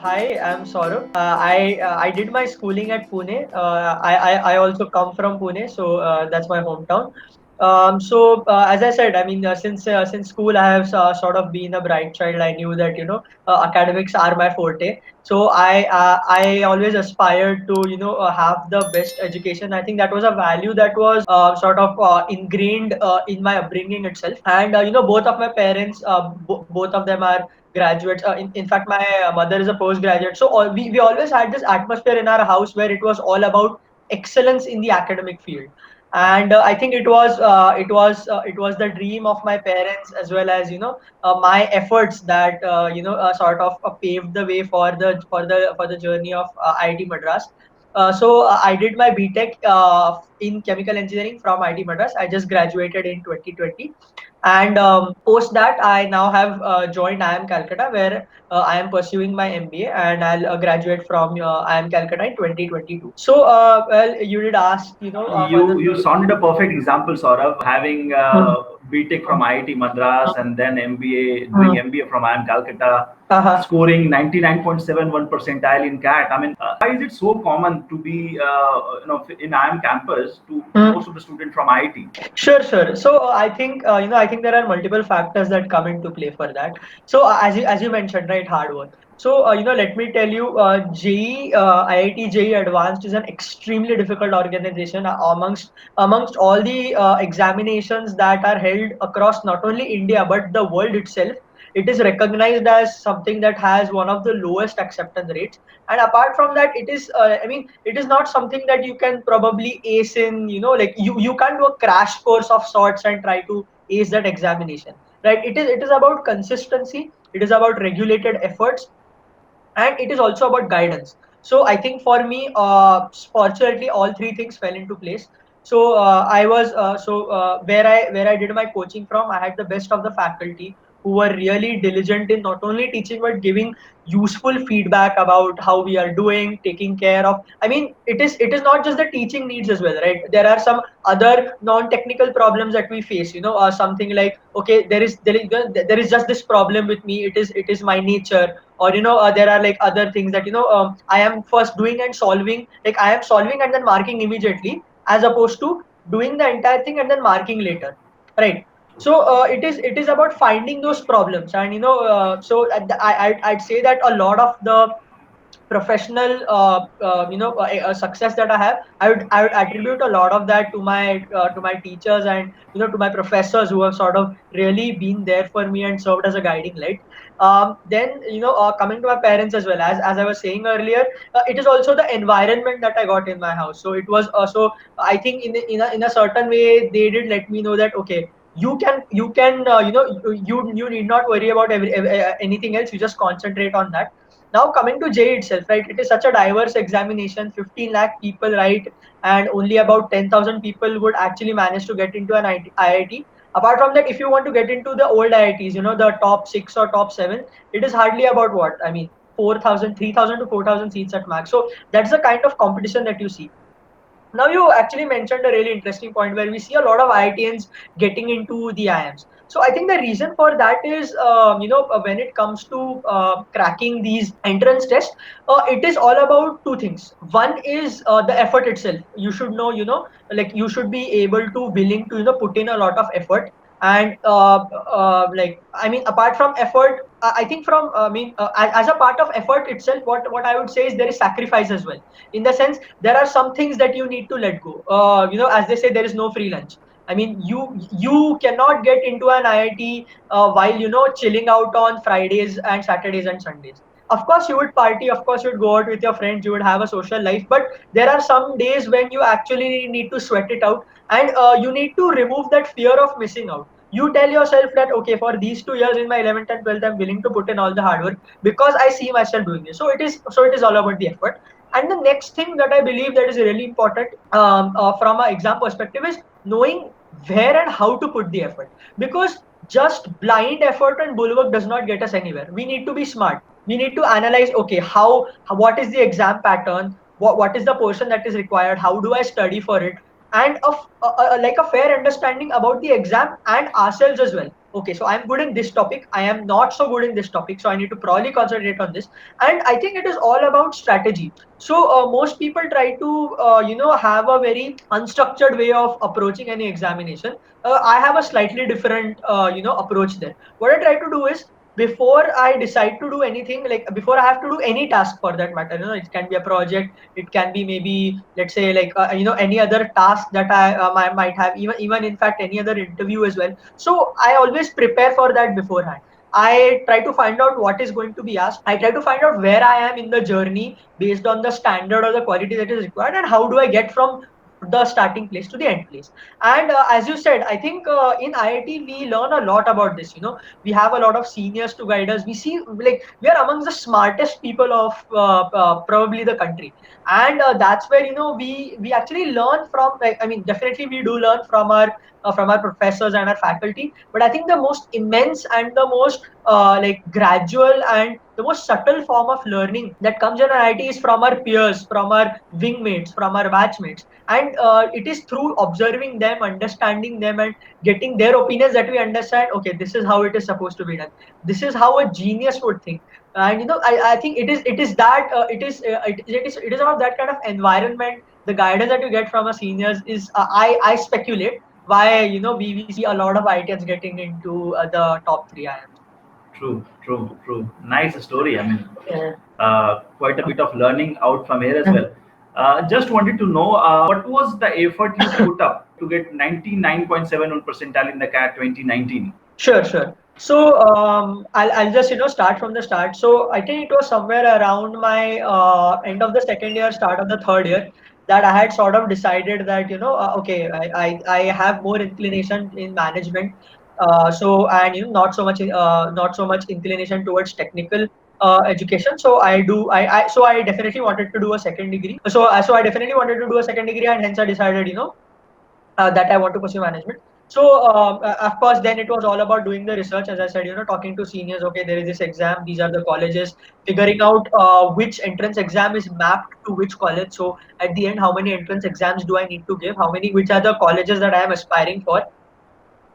Hi, I'm Saurabh. I did my schooling at Pune. I also come from Pune, so that's my hometown. As I said, I mean, since school, I have sort of been a bright child. I knew that academics are my forte. So I always aspired to have the best education. I think that was a value that was sort of ingrained in my upbringing itself. And both of my parents, both of them are graduates. In fact, my mother is a postgraduate. So we always had this atmosphere in our house where it was all about excellence in the academic field. And I think it was the dream of my parents, as well as my efforts that sort of paved the way for the journey of IIT Madras. I did my BTech in chemical engineering from IIT Madras. I just graduated in 2020, and post that, I now have joined IIM Calcutta, where I am pursuing my MBA, and I'll graduate from IIM Calcutta in 2022. Well, you did ask, further. You sounded a perfect example, Saurabh, having Hmm. BTech from IIT Madras and then MBA, Hmm. doing MBA from IIM Calcutta, Uh-huh. scoring 99.71 percentile in CAT. I mean, why is it so common to be, in IIM campus to Hmm. most of the students from IIT? Sure, sure. I think there are multiple factors that come into play for that. As you mentioned, right, hard work. Let me tell you, JEE, IIT JEE Advanced is an extremely difficult organization amongst all the examinations that are held across not only India but the world itself. It is recognized as something that has one of the lowest acceptance rates. And apart from that, it is not something that you can probably ace in, like you can't do a crash course of sorts and try to ace that examination, right? It is about consistency, it is about regulated efforts, and it is also about guidance. So I think for me, fortunately, all three things fell into place. I was where I did my coaching from, I had the best of the faculty who were really diligent in not only teaching but giving useful feedback about how we are doing, taking care of. I mean, it is not just the teaching needs as well, right? There are some other non-technical problems that we face. Something like, okay, there is just this problem with me. It is my nature. Or there are like other things that I am first doing and solving, like I am solving and then marking immediately, as opposed to doing the entire thing and then marking later, right? It is about finding those problems. And I'd say that a lot of the professional success that I have, I would attribute a lot of that to my teachers, and to my professors, who have sort of really been there for me and served as a guiding light. Then coming to my parents as well, as I was saying earlier, it is also the environment that I got in my house. So it was also, I think, in a certain way, they did let me know that, okay, you can you need not worry about anything else. You just concentrate on that. Now coming to J itself, right? It is such a diverse examination. 15 lakh people write, and only about 10,000 people would actually manage to get into an IIT. Apart from that, if you want to get into the old IITs, the top six or top seven, it is hardly about what? I mean, 4,000, 3,000 to 4,000 seats at max. So that's the kind of competition that you see. Now you actually mentioned a really interesting point where we see a lot of IITians getting into the IIMs. So I think the reason for that is, when it comes to cracking these entrance tests, it is all about two things. One is the effort itself. You should know, like you should be able to willing to put in a lot of effort. And like, I mean, apart from effort, I think as a part of effort itself, what I would say is there is sacrifice as well. In the sense, there are some things that you need to let go. As they say, there is no free lunch. I mean, you cannot get into an IIT while chilling out on Fridays and Saturdays and Sundays. Of course, you would party. Of course, you would go out with your friends. You would have a social life. But there are some days when you actually need to sweat it out, and you need to remove that fear of missing out. You tell yourself that, okay, for these 2 years in my 11th and 12th, I'm willing to put in all the hard work because I see myself doing this. So it is all about the effort. And the next thing that I believe that is really important, from an exam perspective, is knowing where and how to put the effort. Because just blind effort and bulwark does not get us anywhere. We need to be smart. We need to analyze, okay, what is the exam pattern? What is the portion that is required? How do I study for it? And like a fair understanding about the exam and ourselves as well. okay, so I'm good in this topic, I am not so good in this topic, so I need to probably concentrate on this. And I think it is all about strategy. So most people try to have a very unstructured way of approaching any examination. I have a slightly different approach there. What I try to do is, before I decide to do anything, like before I have to do any task for that matter, it can be a project, it can be maybe, let's say, like any other task that I might have, even in fact any other interview as well. So I always prepare for that beforehand. I try to find out what is going to be asked. I try to find out where I am in the journey based on the standard or the quality that is required, and how do I get from the starting place to the end place. And as you said, I think in IIT we learn a lot about this. We have a lot of seniors to guide us. We see, like, we are among the smartest people of probably the country. And that's where we actually learn from, like, I mean, definitely we do learn from our professors and our faculty, but I think the most immense and the most like gradual and the most subtle form of learning that comes in IIT is from our peers, from our wingmates, from our batchmates. And it is through observing them, understanding them, and getting their opinions that we understand, okay, this is how it is supposed to be done, this is how a genius would think. And I think it is that it is one of that kind of environment. The guidance that you get from our seniors is, I speculate, why we see a lot of IITians getting into the top three IIMs. True, true, true. Nice story. I mean, Yeah. quite a bit of learning out from here as well. Just wanted to know what was the effort you put up to get 99.71 percentile in the CAT 2019? Sure, sure. So I'll just start from the start. So I think it was somewhere around my end of the second year, start of the third year, that I had sort of decided that okay, I have more inclination in management. So, and not so much inclination towards technical education. So I definitely wanted to do a second degree. So I definitely wanted to do a second degree, and hence I decided that I want to pursue management. So, of course, then it was all about doing the research, as I said, talking to seniors. Okay, there is this exam, these are the colleges, figuring out which entrance exam is mapped to which college. So, at the end, how many entrance exams do I need to give? Which are the colleges that I am aspiring for?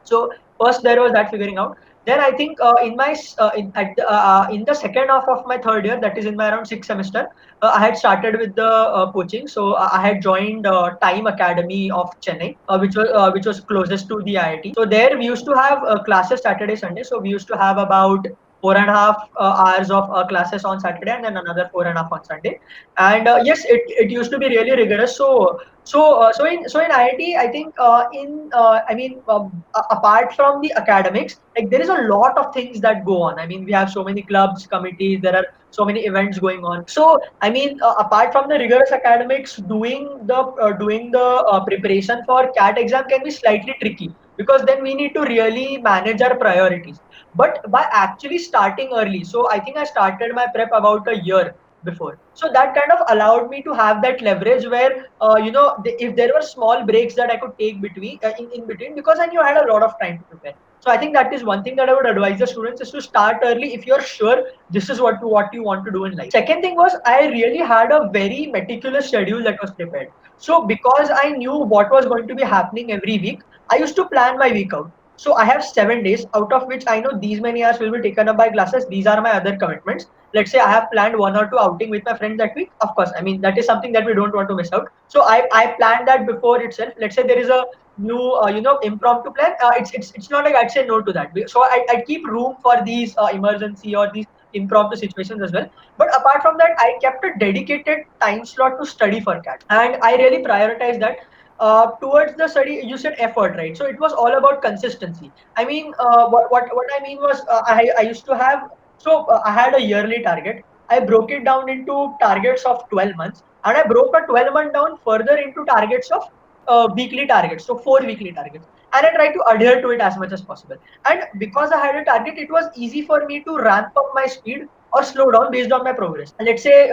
So first there was that figuring out. Then I think in the second half of my third year, that is in my around sixth semester, I had started with the coaching. So I had joined Time Academy of Chennai, which was closest to the IIT. So there we used to have classes Saturday, Sunday. So we used to have about 4.5 hours of classes on Saturday, and then another 4.5 on Sunday. And yes, it used to be really rigorous. So in IIT, I think apart from the academics, like, there is a lot of things that go on. I mean, we have so many clubs, committees, there are so many events going on. So I mean, apart from the rigorous academics, doing the preparation for CAT exam can be slightly tricky, because then we need to really manage our priorities. But by actually starting early, so I think I started my prep about a year before. So that kind of allowed me to have that leverage where, if there were small breaks that I could take in between, because I knew I had a lot of time to prepare. So I think that is one thing that I would advise the students, is to start early if you're sure this is what you want to do in life. Second thing was, I really had a very meticulous schedule that was prepared. So because I knew what was going to be happening every week, I used to plan my week out. So I have 7 days, out of which I know these many hours will be taken up by classes. These are my other commitments. Let's say I have planned one or two outing with my friends that week. Of course, I mean, that is something that we don't want to miss out. So I planned that before itself. Let's say there is a new impromptu plan. It's not like I'd say no to that. So I keep room for these emergency or these impromptu situations as well. But apart from that, I kept a dedicated time slot to study for CAT, and I really prioritized that. Towards the study, you said effort, right? So it was all about consistency. I mean, what I mean was, I used to have, I had a yearly target. I broke it down into targets of 12 months, and I broke a 12 month down further into targets of weekly targets, so 4 weekly targets, and I tried to adhere to it as much as possible. And because I had a target, it was easy for me to ramp up my speed or slow down based on my progress. And let's say,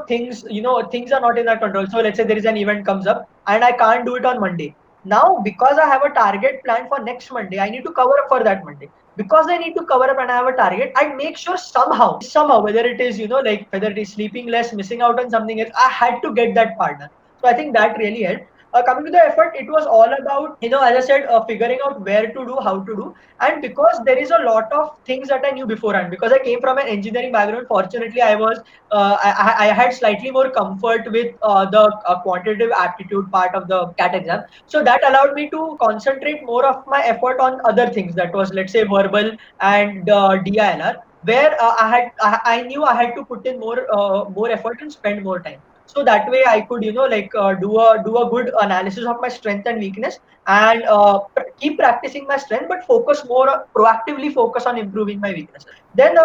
things are not in our control. So let's say there is an event comes up and I can't do it on Monday. Now, because I have a target planned for next Monday, I need to cover up for that Monday. Because I need to cover up and I have a target, I make sure somehow, whether it is, like whether it is sleeping less, missing out on something else, I had to get that part done. So I think that really helped. coming to the effort, it was all about, as I said, figuring out where to do, how to do. And because there is a lot of things that I knew beforehand, because I came from an engineering background, fortunately I had slightly more comfort with the quantitative aptitude part of the CAT exam. So that allowed me to concentrate more of my effort on other things, that was, let's say, verbal and DILR, where I knew I had to put in more effort and spend more time. So that way I could, do a good analysis of my strength and weakness, and keep practicing my strength, but focus more proactively focus on improving my weaknesses. Then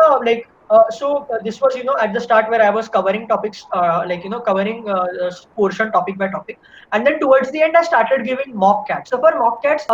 this was, at the start, where I was covering topics, covering portion topic by topic. And then towards the end, I started giving mock cats. So for mock cats,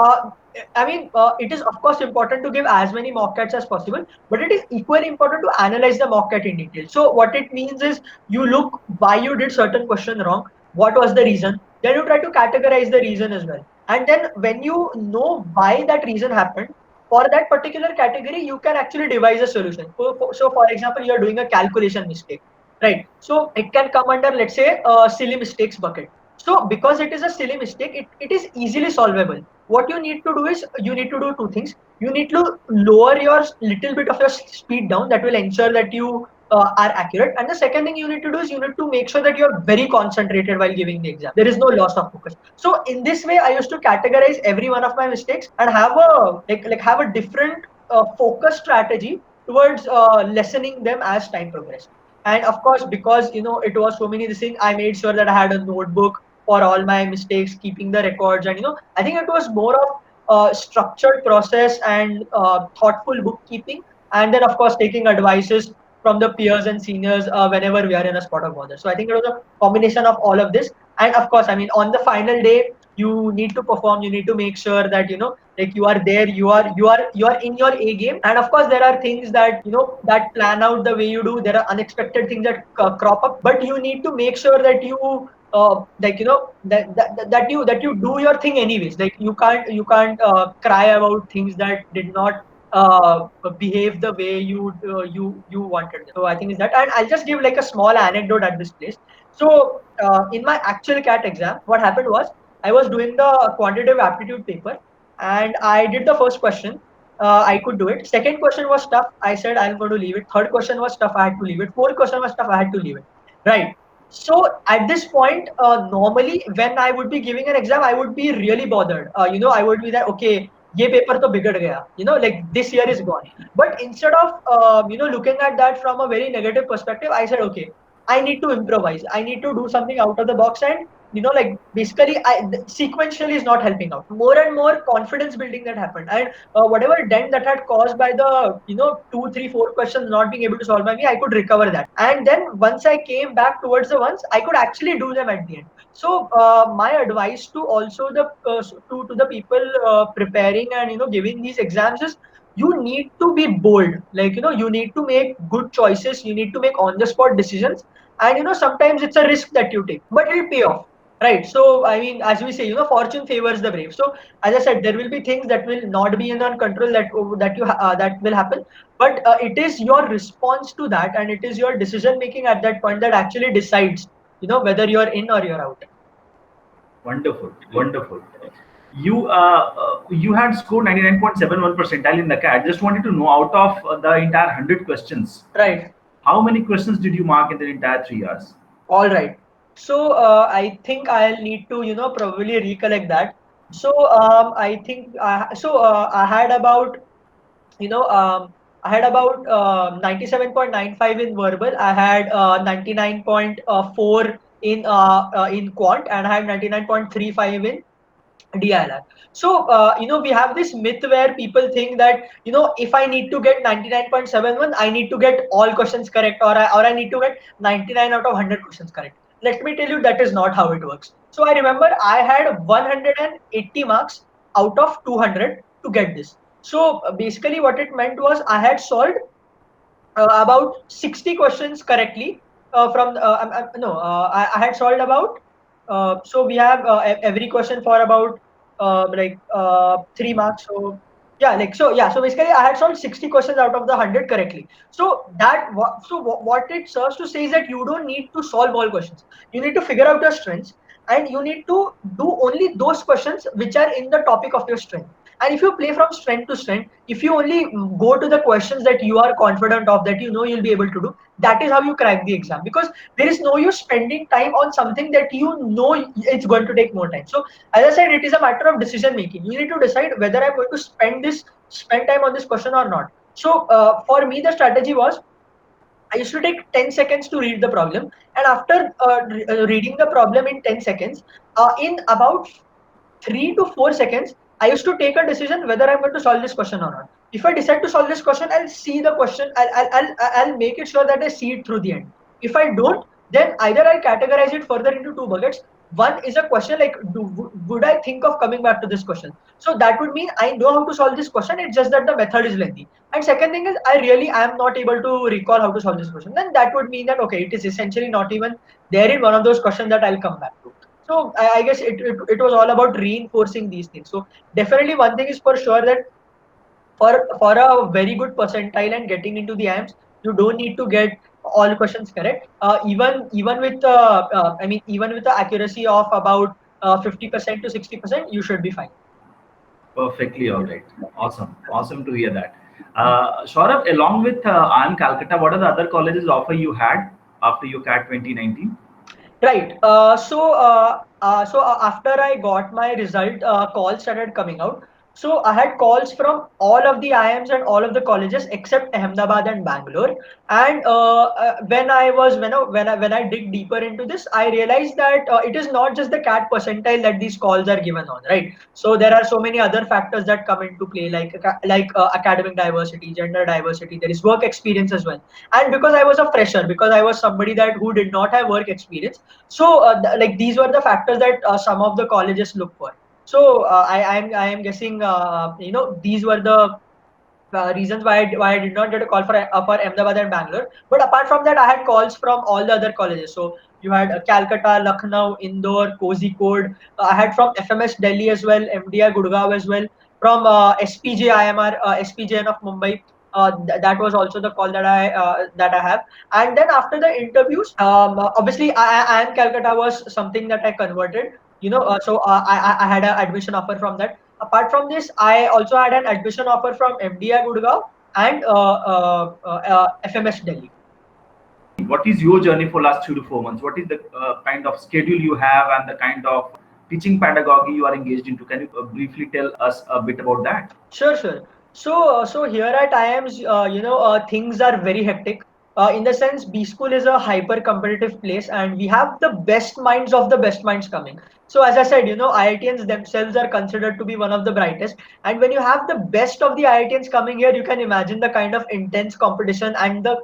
it is of course important to give as many mock cats as possible, but it is equally important to analyze the mock cat in detail. So what it means is, you look why you did certain question wrong, what was the reason, then you try to categorize the reason as well. And then when you know why that reason happened, for that particular category, you can actually devise a solution. So for example, you are doing a calculation mistake, right? So it can come under, let's say, a silly mistakes bucket. So because it is a silly mistake, it is easily solvable. What you need to do is, you need to do two things. You need to lower your little bit of your speed down, that will ensure that you are accurate. And the second thing you need to do is, you need to make sure that you're very concentrated while giving the exam. There is no loss of focus. So in this way, I used to categorize every one of my mistakes and have a have a different focus strategy towards lessening them as time progressed. And of course, because it was so many things, I made sure that I had a notebook for all my mistakes, keeping the records. And I think it was more of structured process and thoughtful bookkeeping, and then of course taking advices from the peers and seniors whenever we are in a spot of bother. So I think it was a combination of all of this. And of course, I mean, on the final day, you need to perform. You need to make sure that like you are there, you are in your A game. And of course, there are things that that plan out the way you do. There are unexpected things that crop up, but you need to make sure that you that you do your thing anyways. Like you can't cry about things that did not behave the way you wanted them. So I think is that. And I'll just give like a small anecdote at this place. So in my actual CAT exam, what happened was, I was doing the quantitative aptitude paper, and I did the first question. I could do it. Second question was tough. I said I'm going to leave it. Third question was tough. I had to leave it. Fourth question was tough. I had to leave it. Right. So at this point, normally when I would be giving an exam, I would be really bothered. I would be that, okay, ये paper तो बिगड़ गया. Like this year is gone. But instead of looking at that from a very negative perspective, I said, okay, I need to improvise. I need to do something out of the box. And like basically, sequentially is not helping out. More and more confidence building that happened, and whatever dent that had caused by the 2, 3, 4 questions not being able to solve by me, I could recover that. And then once I came back towards the ones, I could actually do them at the end. So my advice to also the to the people preparing and giving these exams is, you need to be bold. Like you need to make good choices. You need to make on the spot decisions. And sometimes it's a risk that you take, but it'll pay off. Right. So, I mean, as we say, fortune favors the brave. So, as I said, there will be things that will not be in our control, that will happen. But it is your response to that, and it is your decision making at that point that actually decides, whether you're in or you're out. Wonderful, wonderful. You had scored 99.71 percentile in the CAT. Just wanted to know, out of the entire 100 questions, Right. how many questions did you mark in the entire 3 hours? All right. So I think I'll need to, probably recollect that. So I think I had about, you know, I had about 97.95 in verbal. I had 99.4 in quant, and I had 99.35 in DILR. So, we have this myth where people think that, if I need to get 99.71, I need to get all questions correct, or I need to get 99 out of 100 questions correct. Let me tell you, that is not how it works. So I remember I had 180 marks out of 200 to get this. So basically what it meant was, I had solved about 60 questions correctly from no I had solved about so we have every question for about 3 marks. So so basically I had solved 60 questions out of the 100 correctly. So what it serves to say is that you don't need to solve all questions. You need to figure out your strengths, and you need to do only those questions which are in the topic of your strength. And if you play from strength to strength, if you only go to the questions that you are confident of, that you know you'll be able to do, that is how you crack the exam. Because there is no use spending time on something that you know it's going to take more time. So as I said, it is a matter of decision making. You need to decide whether I'm going to spend time on this question or not. So for me, the strategy was, I used to take 10 seconds to read the problem, and after reading the problem in 10 seconds, in about 3 to 4 seconds, I used to take a decision whether I'm going to solve this question or not. If I decide to solve this question, I'll see the question. I'll make it sure that I see it through the end. If I don't, then either I categorize it further into two buckets. One is a question like, would I think of coming back to this question? So that would mean I know how to solve this question. It's just that the method is lengthy. And second thing is, I really am not able to recall how to solve this question. Then that would mean that okay, it is essentially not even there in one of those questions that I'll come back to. So I guess it was all about reinforcing these things. So definitely one thing is for sure, that for a very good percentile and getting into the AIMS, you don't need to get all questions correct. Even with I mean, even with the accuracy of about 50% to 60%, you should be fine. Perfectly all right. Awesome. Awesome to hear that. Saurabh, along with IIM Calcutta, what are the other colleges offer you had after your CAT 2019? Right. After I got my result, calls started coming out. So I had calls from all of the IIMs and all of the colleges except Ahmedabad and Bangalore. And when I dig deeper into this, I realized that it is not just the CAT percentile that these calls are given on, right? So there are so many other factors that come into play, like academic diversity, gender diversity. There is work experience as well. And because I was a fresher, because I was somebody that who did not have work experience, so like these were the factors that some of the colleges look for. So I am guessing these were the reasons why I did not get a call for Ahmedabad and Bangalore. But apart from that, I had calls from all the other colleges. So you had Calcutta, Lucknow, Indore, Kozhikode. I had from FMS Delhi as well, MDI Gurgaon as well, from SPJ IMR, SPJN of Mumbai. That was also the call that I have. And then after the interviews, obviously I am Calcutta was something that I converted. I had an admission offer from that. Apart from this, I also had an admission offer from MDI Gurgaon and FMS Delhi. What is your journey for last 3 to 4 months? What is the kind of schedule you have and the kind of teaching pedagogy you are engaged into? Can you briefly tell us a bit about that? Sure, sure. So here at IIMs, things are very hectic. In the sense, B School is a hyper competitive place, and we have the best minds of the best minds coming. So as I said, IITians themselves are considered to be one of the brightest. And when you have the best of the IITians coming here, you can imagine the kind of intense competition and the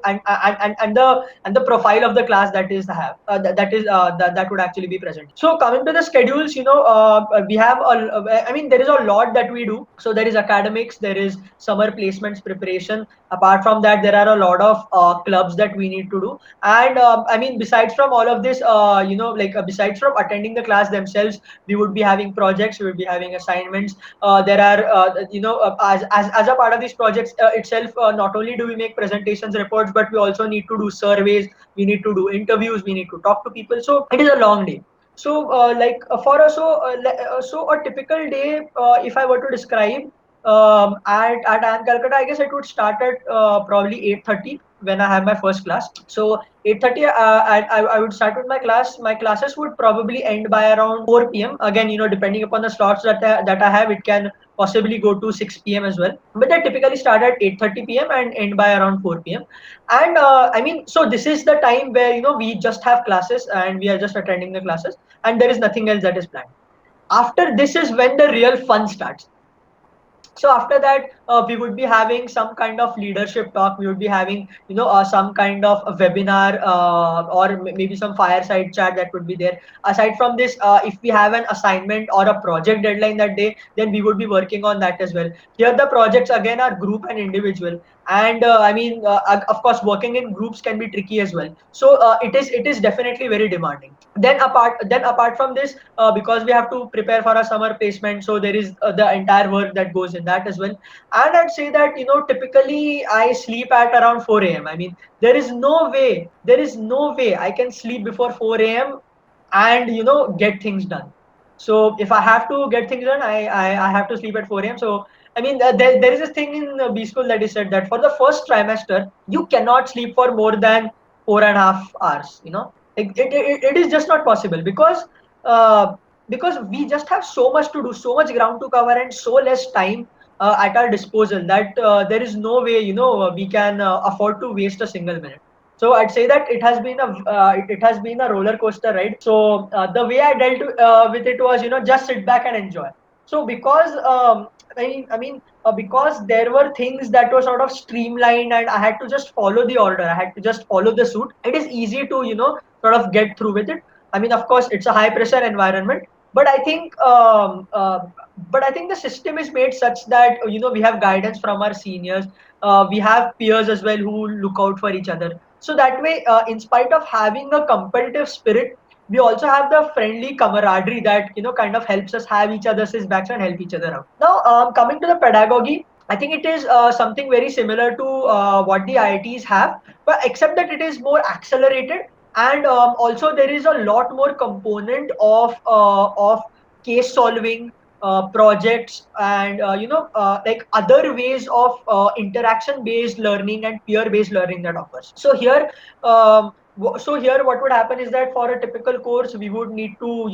profile of the class that is have that would actually be present. So coming to the schedules, we have I mean, there is a lot that we do. So there is academics, there is summer placements preparation. Apart from that, there are a lot of clubs that we need to do. And I mean, besides from all of this, besides from attending the class themselves, we would be having projects, we would be having assignments. There are as a part of these projects itself, not only do we make presentations, reports, but we also need to do surveys, we need to do interviews, we need to talk to people. So it is a long day. So so a typical day, if I were to describe, at IIM Calcutta, I guess it would start at probably 8:30 when I have my first class. So 8:30, I would start with my class. My classes would probably end by around 4 p.m. Again, depending upon the slots that I have, it can possibly go to 6 p.m. as well. But they typically start at 8:30 p.m. and end by around 4 p.m. And I mean, so this is the time where we just have classes and we are just attending the classes, and there is nothing else that is planned. After this is when the real fun starts. So after that, we would be having some kind of leadership talk. We would be having some kind of a webinar, or maybe some fireside chat that would be there. Aside from this, if we have an assignment or a project deadline that day, then we would be working on that as well. Here the projects again are group and individual. And I mean, of course, working in groups can be tricky as well. So it is definitely very demanding. Then apart from this, because we have to prepare for a summer placement, so there is the entire work that goes in that as well. And I'd say that typically I sleep at around 4 a.m. I mean, there is no way I can sleep before 4 a.m. and get things done. So if I have to get things done, I have to sleep at 4 a.m. So I mean, there is this thing in B school that is said that for the first trimester you cannot sleep for more than 4.5 hours. It is just not possible uh, because we just have so much to do, so much ground to cover, and so less time at our disposal that there is no way we can afford to waste a single minute. So I'd say that it has been a roller coaster ride. So the way I dealt with it was just sit back and enjoy. So because because there were things that were sort of streamlined and I had to just follow the order, I had to just follow the suit. It is easy to sort of get through with it. I mean, of course, it's a high pressure environment, but I think the system is made such that we have guidance from our seniors. We have peers as well who look out for each other. So that way, in spite of having a competitive spirit, we also have the friendly camaraderie that kind of helps us have each other's backs and help each other out. Now, coming to the pedagogy, I think it is something very similar to what the IITs have, but except that it is more accelerated, and also there is a lot more component of case solving, projects, and like other ways of interaction based learning and peer based learning that offers. So here, what would happen is that for a typical course we would need to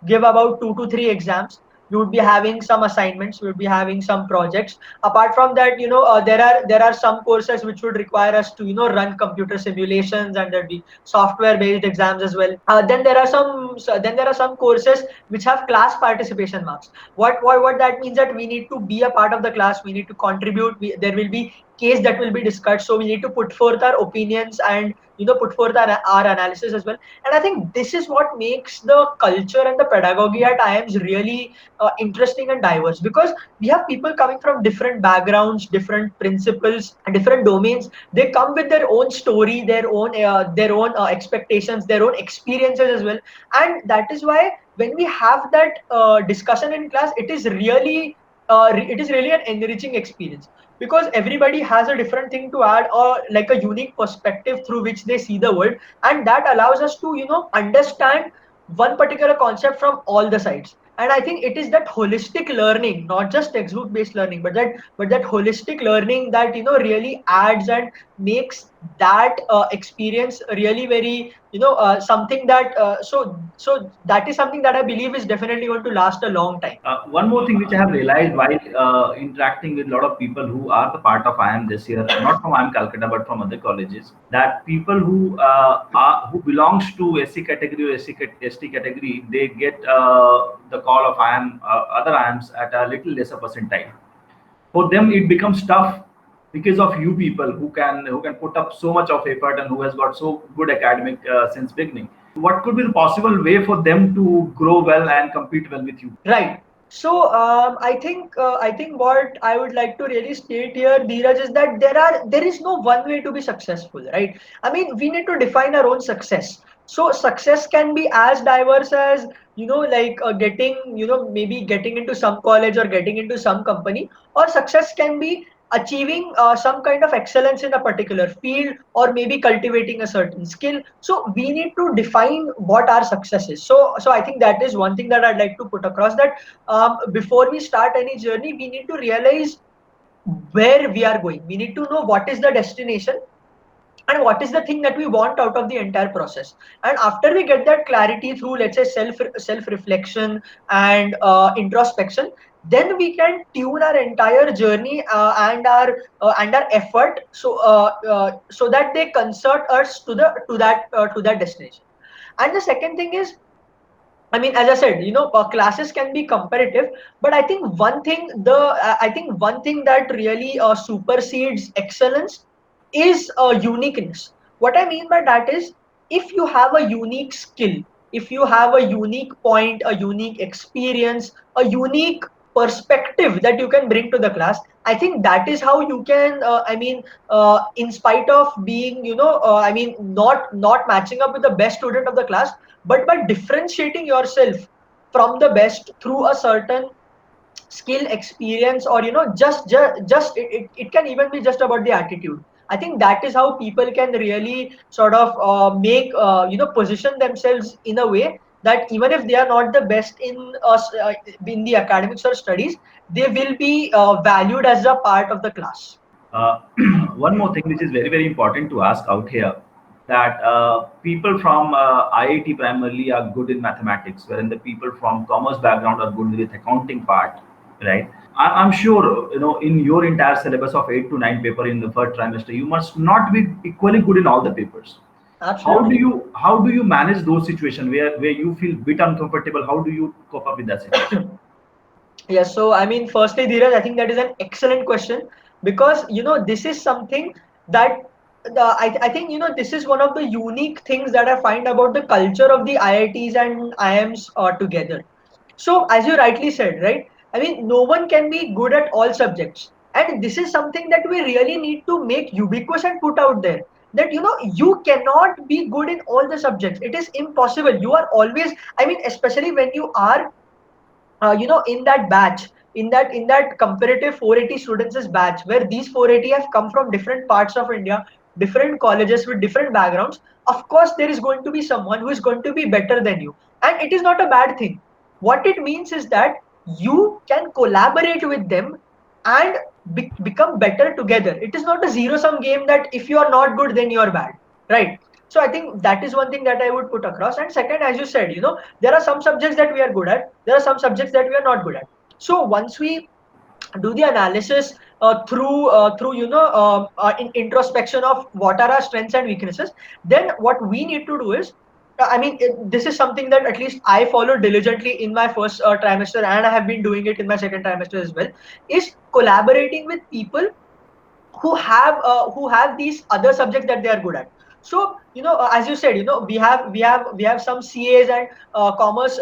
give about 2 to 3 exams. We would be having some assignments, we would be having some projects. Apart from that, there are some courses which would require us to run computer simulations, and there'd be software based exams as well. Then there are some courses which have class participation marks. What that means, that we need to be a part of the class, we need to contribute, there will be case that will be discussed, so we need to put forth our opinions and put forth our analysis as well. And I think this is what makes the culture and the pedagogy at IIMs really interesting and diverse, because we have people coming from different backgrounds, different principles, and different domains. They come with their own story, their own expectations, their own experiences as well. And that is why when we have that discussion in class, it is really an enriching experience, because everybody has a different thing to add, or like a unique perspective through which they see the world, and that allows us to understand one particular concept from all the sides. And I think it is that holistic learning, not just textbook based learning, but that holistic learning that really adds and makes that experience really very something that so that is something that I believe is definitely going to last a long time. One more thing which I have realized while interacting with a lot of people who are the part of IIM this year, not from IIM Calcutta but from other colleges, that people who belongs to SC category or ST category, they get the call of IIM, other IIMs at a little lesser percentile. For them, it becomes tough because of you people who can put up so much of effort and who has got so good academic since beginning. What could be the possible way for them to grow well and compete well with you? Right. So I think what I would like to really state here, Dheeraj, is that there is no one way to be successful, right? I mean, we need to define our own success. So success can be as diverse as like getting maybe getting into some college or getting into some company, or success can be achieving some kind of excellence in a particular field, or maybe cultivating a certain skill. So we need to define what our success is. So I think that is one thing that I'd like to put across, that before we start any journey, we need to realize where we are going. We need to know what is the destination and what is the thing that we want out of the entire process. And after we get that clarity through, let's say, self reflection and introspection, then we can tune our entire journey and our effort, so that they concert us to that destination. And the second thing is, I mean, as I said, classes can be competitive, but I think one thing that really supersedes excellence is uniqueness. What I mean by that is, if you have a unique skill, if you have a unique point, a unique experience, a unique perspective that you can bring to the class, I think that is how you can. In spite of being, not matching up with the best student of the class, but by differentiating yourself from the best through a certain skill, experience, or just it can even be just about the attitude. I think that is how people can really sort of make position themselves in a way that even if they are not the best in the academics or studies, they will be valued as a part of the class. Uh, one more thing which is very very important to ask out here, that people from IIT primarily are good in mathematics, wherein the people from commerce background are good with accounting part, right? I'm sure in your entire syllabus of 8 to 9 paper in the first trimester, you must not be equally good in all the papers. Absolutely. How do you manage those situations where you feel bit uncomfortable? How do you cope up with that situation? Yes, so I mean, firstly, Dheeraj, I think that is an excellent question because this is something that I think this is one of the unique things that I find about the culture of the IITs and IIMs together. So, as you rightly said, right? I mean, no one can be good at all subjects, and this is something that we really need to make ubiquitous and put out there. That you cannot be good in all the subjects. It is impossible. You are always, I mean, especially when you are in that batch, in that comparative 480 students' batch, where these 480 have come from different parts of India, different colleges with different backgrounds. Of course there is going to be someone who is going to be better than you, and it is not a bad thing. What it means is that you can collaborate with them and become better together. It is not a zero sum game that if you are not good then you are bad, right? So I think that is one thing that I would put across. And second, as you said, there are some subjects that we are good at, there are some subjects that we are not good at. So once we do the analysis through in introspection of what are our strengths and weaknesses, then what we need to do is, this is something that at least I followed diligently in my first trimester, and I have been doing it in my second trimester as well, is collaborating with people who have these other subjects that they are good at. So as you said, we have some CAs and commerce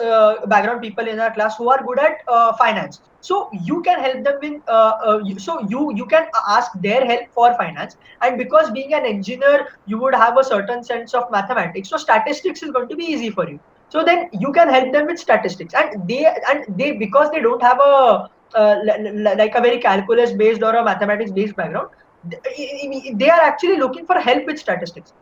background people in our class who are good at finance. So you can help them with so you can ask their help for finance. And because being an engineer, you would have a certain sense of mathematics, so statistics is going to be easy for you. So then you can help them with statistics, and they because they don't have like a very calculus based or a mathematics based background, they are actually looking for help with statistics.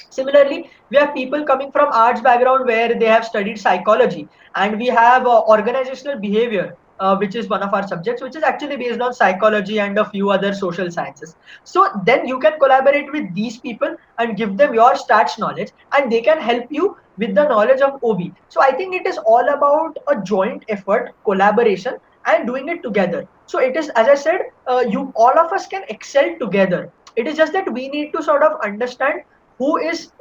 Similarly, we have people coming from arts background where they have studied psychology, and we have organizational behavior, which is one of our subjects, which is actually based on psychology and a few other social sciences. So then you can collaborate with these people and give them your stats knowledge, and they can help you with the knowledge of OB. So I think it is all about a joint effort, collaboration, and doing it together. So it is, as I said, you all of us can excel together. It is just that we need to sort of understand who is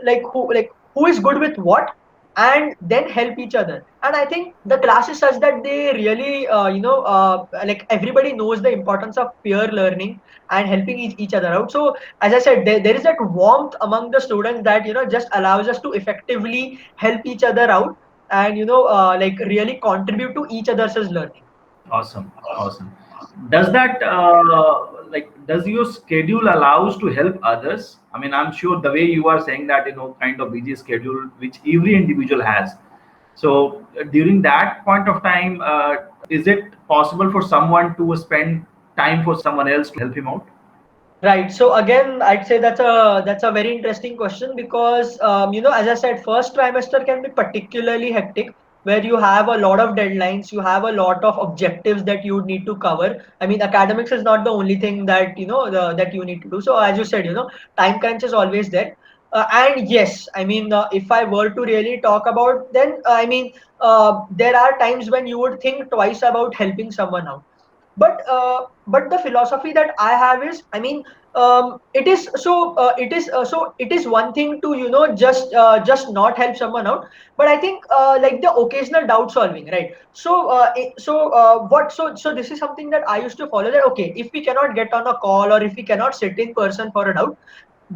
good with what, and then help each other. And I think the class is such that they really like everybody knows the importance of peer learning and helping each other out. So as I said, there is that warmth among the students that just allows us to effectively help each other out, and like really contribute to each other's learning. Awesome, awesome. Does that does your schedule allows to help others? I mean, I'm sure the way you are saying that, kind of busy schedule which every individual has. So during that point of time, is it possible for someone to spend time for someone else to help him out? Right. So again, I'd say that's a very interesting question because as I said, first trimester can be particularly hectic, where you have a lot of deadlines, you have a lot of objectives that you need to cover. I mean, academics is not the only thing that that you need to do. So as you said, time crunch is always there. And yes, I mean, if I were to really talk about, then there are times when you would think twice about helping someone out. But the philosophy that I have is, I mean, it is one thing to just not help someone out, but I think like the occasional doubt solving, right? So this is something that I used to follow, that okay, if we cannot get on a call or if we cannot sit in person for a doubt,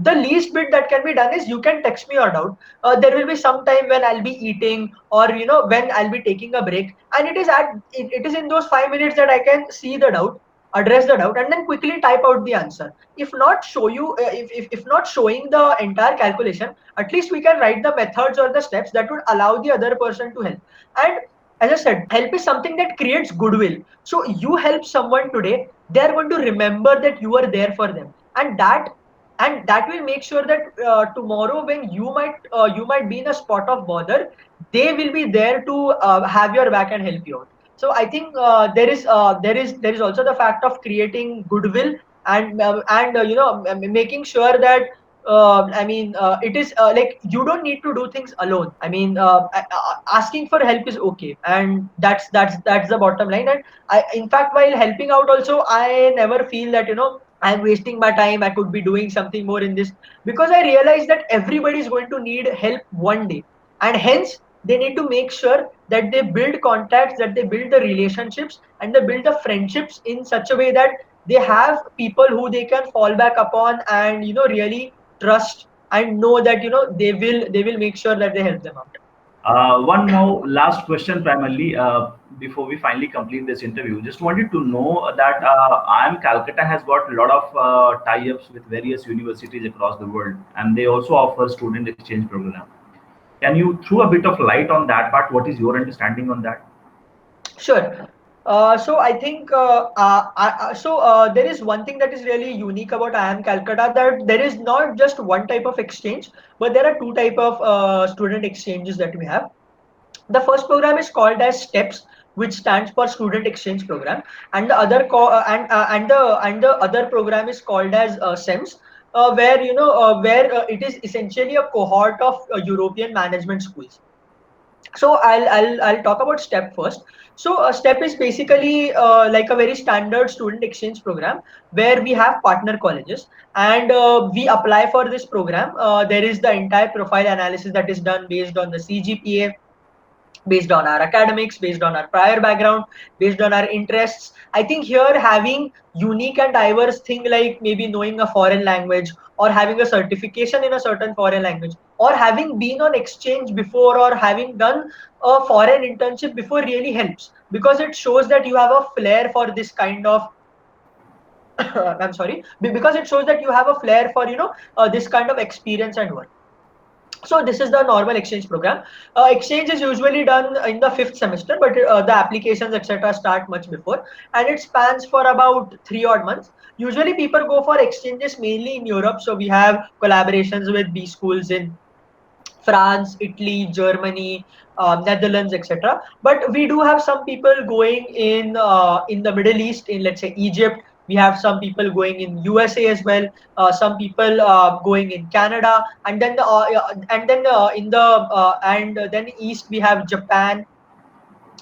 the least bit that can be done is you can text me your doubt. There will be some time when I'll be eating, or when I'll be taking a break, and it is in those 5 minutes that I can see the doubt, address the doubt, and then quickly type out the answer. If not show you if not showing the entire calculation, at least we can write the methods or the steps that would allow the other person to help. And as I said, help is something that creates goodwill. So you help someone today, they are going to remember that you are there for them, and that and that will make sure that tomorrow when you might be in a spot of bother, they will be there to have your back and help you out. So I think there is also the fact of creating goodwill, and making sure that it is like you don't need to do things alone. Asking for help is okay, and that's the bottom line. And in fact, while helping out also, I never feel that I'm wasting my time. I could be doing something more in this, because I realize that everybody is going to need help one day, and hence they need to make sure that they build contacts, that they build the relationships, and they build the friendships in such a way that they have people who they can fall back upon, and really trust, and know that they will make sure that they help them out. One more last question, primarily, before we finally complete this interview. Just wanted to know that IIM Calcutta has got a lot of tie-ups with various universities across the world, and they also offer student exchange program. Can you throw a bit of light on that part? What is your understanding on that? Sure. So I think there is one thing that is really unique about IIM Calcutta, that there is not just one type of exchange, but there are two type of student exchanges that we have. The first program is called as STEPS, which stands for Student Exchange Program, and the other and the other program is called as SEMS, where it is essentially a cohort of European management schools. So I'll talk about STEP first. So STEP is basically like a very standard student exchange program where we have partner colleges, and we apply for this program. There is the entire profile analysis that is done based on the CGPA, based on our academics, based on our prior background, based on our interests. I think here having unique and diverse thing, like maybe knowing a foreign language, or having a certification in a certain foreign language, or having been on exchange before, or having done a foreign internship before, really helps, because it shows that you have a flair for this kind of I'm sorry, because it shows that you have a flair for this kind of experience and work. So this is the normal exchange program. Exchange is usually done in the fifth semester, but the applications etc. start much before, and it spans for about 3 odd months. Usually people go for exchanges mainly in Europe, so we have collaborations with B schools in France, Italy, Germany, Netherlands, etc. But we do have some people going in the Middle East, in let's say Egypt. We have some people going in USA as well. Some people going in Canada, and then East we have Japan,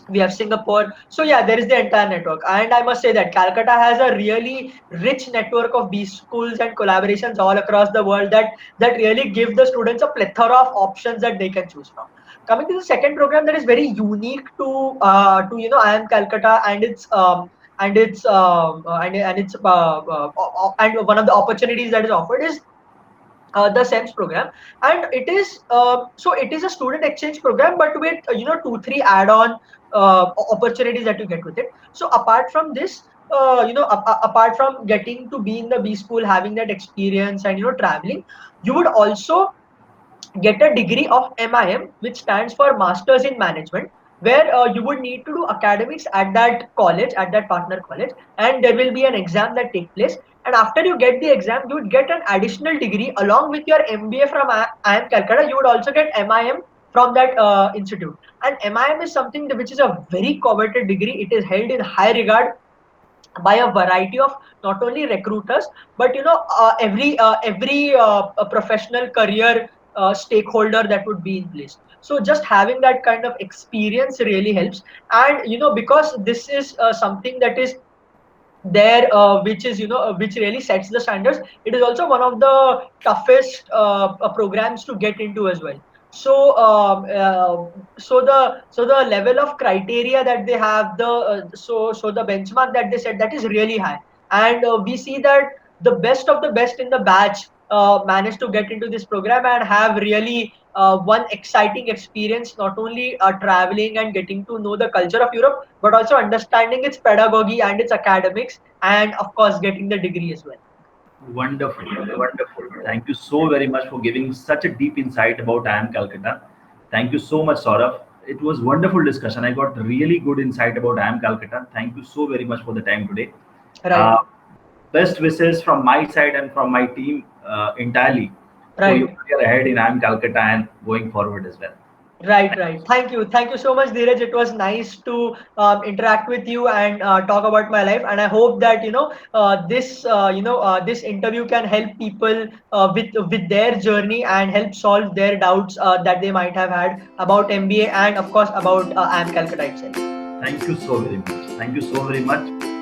we have Singapore. So yeah, there is the entire network, and I must say that Calcutta has a really rich network of B schools and collaborations all across the world that really give the students a plethora of options that they can choose from. Coming to the second program that is very unique to IIM Calcutta, and one of the opportunities that is offered is the SEMS program, and it is a student exchange program, but with 2-3 add-on opportunities that you get with it. So apart from this, apart from getting to be in the B school, having that experience, and traveling, you would also get a degree of MIM, which stands for Masters in Management, where you would need to do academics at that college, at that partner college, and there will be an exam that take place. And after you get the exam, you would get an additional degree along with your MBA from IIM Calcutta. You would also get MIM from that institute. And MIM is something which is a very coveted degree. It is held in high regard by a variety of not only recruiters, but every professional career stakeholder that would be in place. So just having that kind of experience really helps. And because this is something that is there, which really sets the standards, it is also one of the toughest programs to get into as well. So the level of criteria that they have, so the benchmark that they set, that is really high. And we see that the best of the best in the batch managed to get into this program and have really one exciting experience, not only traveling and getting to know the culture of Europe, but also understanding its pedagogy and its academics, and of course getting the degree as well. Wonderful, wonderful. Thank you so very much for giving such a deep insight about IIM Calcutta. Thank you so much, Saurabh. It was wonderful discussion. I got really good insight about IIM Calcutta. Thank you so very much for the time today. Right. Uh, best wishes from my side and from my team entirely for your Right. career ahead in IIM Calcutta and going forward as well. Right, right. Thank you. Thank you so much, Dheeraj. It was nice to interact with you and talk about my life. And I hope that this interview can help people with their journey and help solve their doubts that they might have had about MBA and of course about IIM Calcutta itself. Thank you so very much. Thank you so very much.